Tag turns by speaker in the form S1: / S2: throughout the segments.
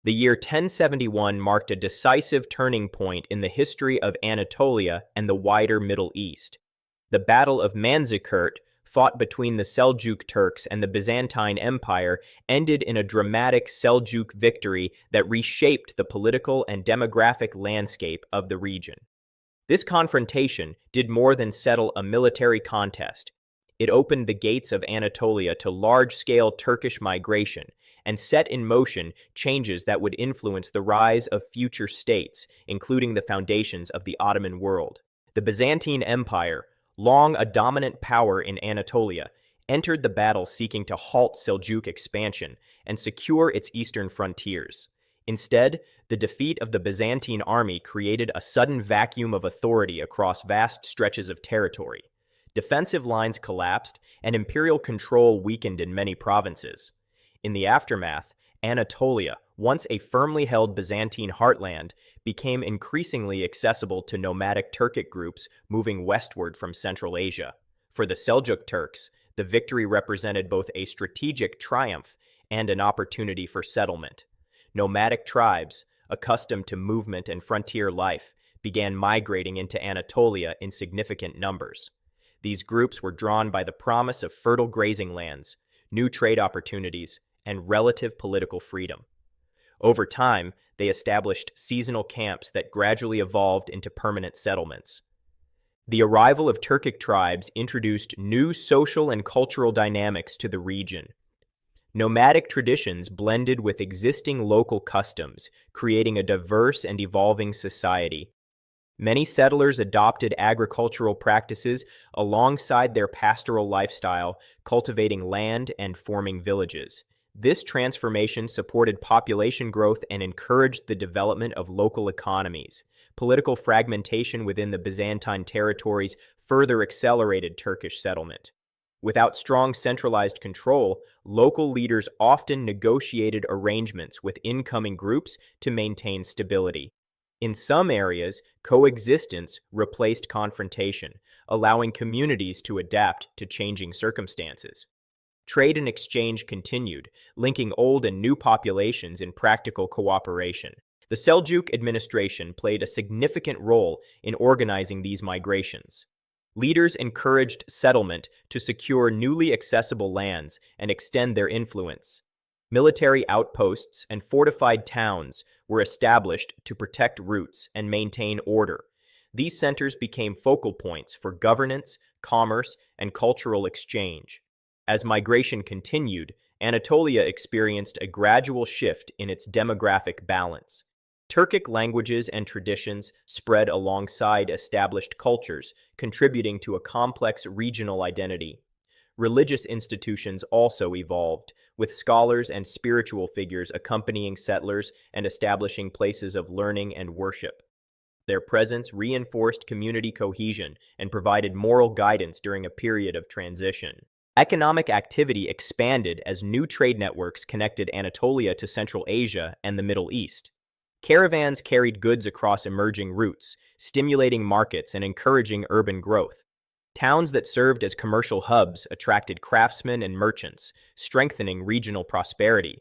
S1: The year 1071 marked a decisive turning point in the history of Anatolia and the wider Middle East. The Battle of Manzikert, fought between the Seljuk Turks and the Byzantine Empire, ended in a dramatic Seljuk victory that reshaped the political and demographic landscape of the region. This confrontation did more than settle a military contest. It opened the gates of Anatolia to large-scale Turkish migration and set in motion changes that would influence the rise of future states, including the foundations of the Ottoman world. The Byzantine Empire, long a dominant power in Anatolia, entered the battle seeking to halt Seljuk expansion and secure its eastern frontiers. Instead, the defeat of the Byzantine army created a sudden vacuum of authority across vast stretches of territory. Defensive lines collapsed, and imperial control weakened in many provinces. In the aftermath, Anatolia, once a firmly held Byzantine heartland, became increasingly accessible to nomadic Turkic groups moving westward from Central Asia. For the Seljuk Turks, the victory represented both a strategic triumph and an opportunity for settlement. Nomadic tribes, accustomed to movement and frontier life, began migrating into Anatolia in significant numbers. These groups were drawn by the promise of fertile grazing lands, new trade opportunities, and relative political freedom. Over time, they established seasonal camps that gradually evolved into permanent settlements. The arrival of Turkic tribes introduced new social and cultural dynamics to the region. Nomadic traditions blended with existing local customs, creating a diverse and evolving society. Many settlers adopted agricultural practices alongside their pastoral lifestyle, cultivating land and forming villages. This transformation supported population growth and encouraged the development of local economies. Political fragmentation within the Byzantine territories further accelerated Turkish settlement. Without strong centralized control, local leaders often negotiated arrangements with incoming groups to maintain stability. In some areas, coexistence replaced confrontation, allowing communities to adapt to changing circumstances. Trade and exchange continued, linking old and new populations in practical cooperation. The Seljuk administration played a significant role in organizing these migrations. Leaders encouraged settlement to secure newly accessible lands and extend their influence. Military outposts and fortified towns were established to protect routes and maintain order. These centers became focal points for governance, commerce, and cultural exchange. As migration continued, Anatolia experienced a gradual shift in its demographic balance. Turkic languages and traditions spread alongside established cultures, contributing to a complex regional identity. Religious institutions also evolved, with scholars and spiritual figures accompanying settlers and establishing places of learning and worship. Their presence reinforced community cohesion and provided moral guidance during a period of transition. Economic activity expanded as new trade networks connected Anatolia to Central Asia and the Middle East. Caravans carried goods across emerging routes, stimulating markets and encouraging urban growth. Towns that served as commercial hubs attracted craftsmen and merchants, strengthening regional prosperity.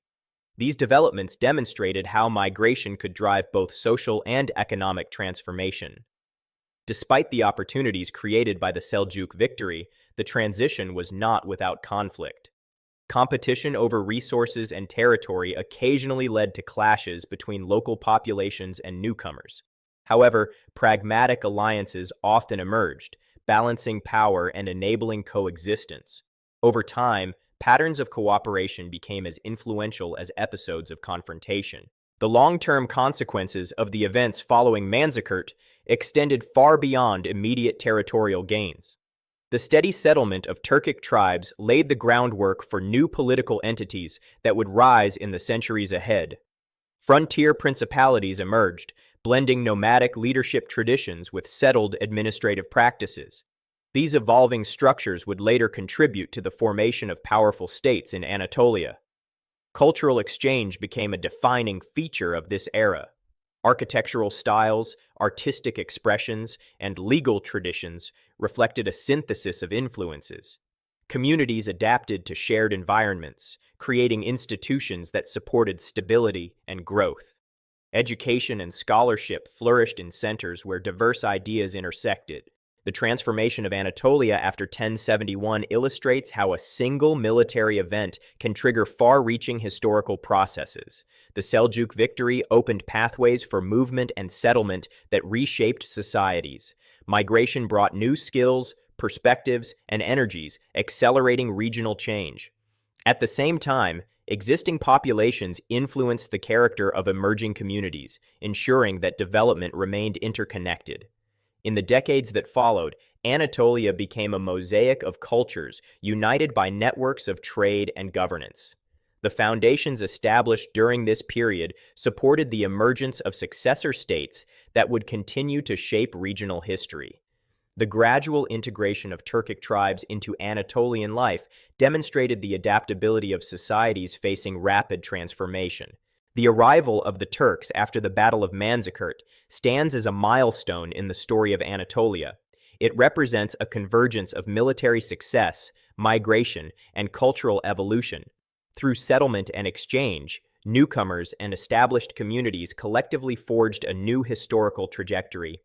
S1: These developments demonstrated how migration could drive both social and economic transformation. Despite the opportunities created by the Seljuk victory, the transition was not without conflict. Competition over resources and territory occasionally led to clashes between local populations and newcomers. However, pragmatic alliances often emerged, balancing power and enabling coexistence. Over time, patterns of cooperation became as influential as episodes of confrontation. The long-term consequences of the events following Manzikert extended far beyond immediate territorial gains. The steady settlement of Turkic tribes laid the groundwork for new political entities that would rise in the centuries ahead. Frontier principalities emerged, blending nomadic leadership traditions with settled administrative practices. These evolving structures would later contribute to the formation of powerful states in Anatolia. Cultural exchange became a defining feature of this era. Architectural styles, artistic expressions, and legal traditions reflected a synthesis of influences. Communities adapted to shared environments, creating institutions that supported stability and growth. Education and scholarship flourished in centers where diverse ideas intersected. The transformation of Anatolia after 1071 illustrates how a single military event can trigger far-reaching historical processes. The Seljuk victory opened pathways for movement and settlement that reshaped societies. Migration brought new skills, perspectives, and energies, accelerating regional change. At the same time, existing populations influenced the character of emerging communities, ensuring that development remained interconnected. In the decades that followed, Anatolia became a mosaic of cultures united by networks of trade and governance. The foundations established during this period supported the emergence of successor states that would continue to shape regional history. The gradual integration of Turkic tribes into Anatolian life demonstrated the adaptability of societies facing rapid transformation. The arrival of the Turks after the Battle of Manzikert stands as a milestone in the story of Anatolia. It represents a convergence of military success, migration, and cultural evolution. Through settlement and exchange, newcomers and established communities collectively forged a new historical trajectory.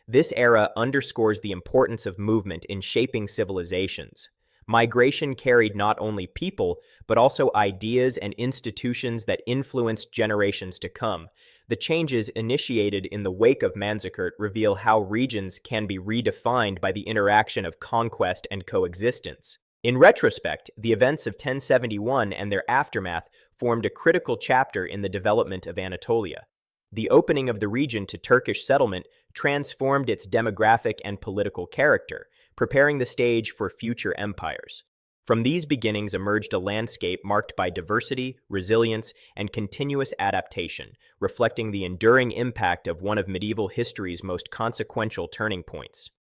S1: This era underscores the importance of movement in shaping civilizations. Migration carried not only people, but also ideas and institutions that influenced generations to come. The changes initiated in the wake of Manzikert reveal how regions can be redefined by the interaction of conquest and coexistence. In retrospect, the events of 1071 and their aftermath formed a critical chapter in the development of Anatolia. The opening of the region to Turkish settlement transformed its demographic and political character, preparing the stage for future empires. From these beginnings emerged a landscape marked by diversity, resilience, and continuous adaptation, reflecting the enduring impact of one of medieval history's most consequential turning points.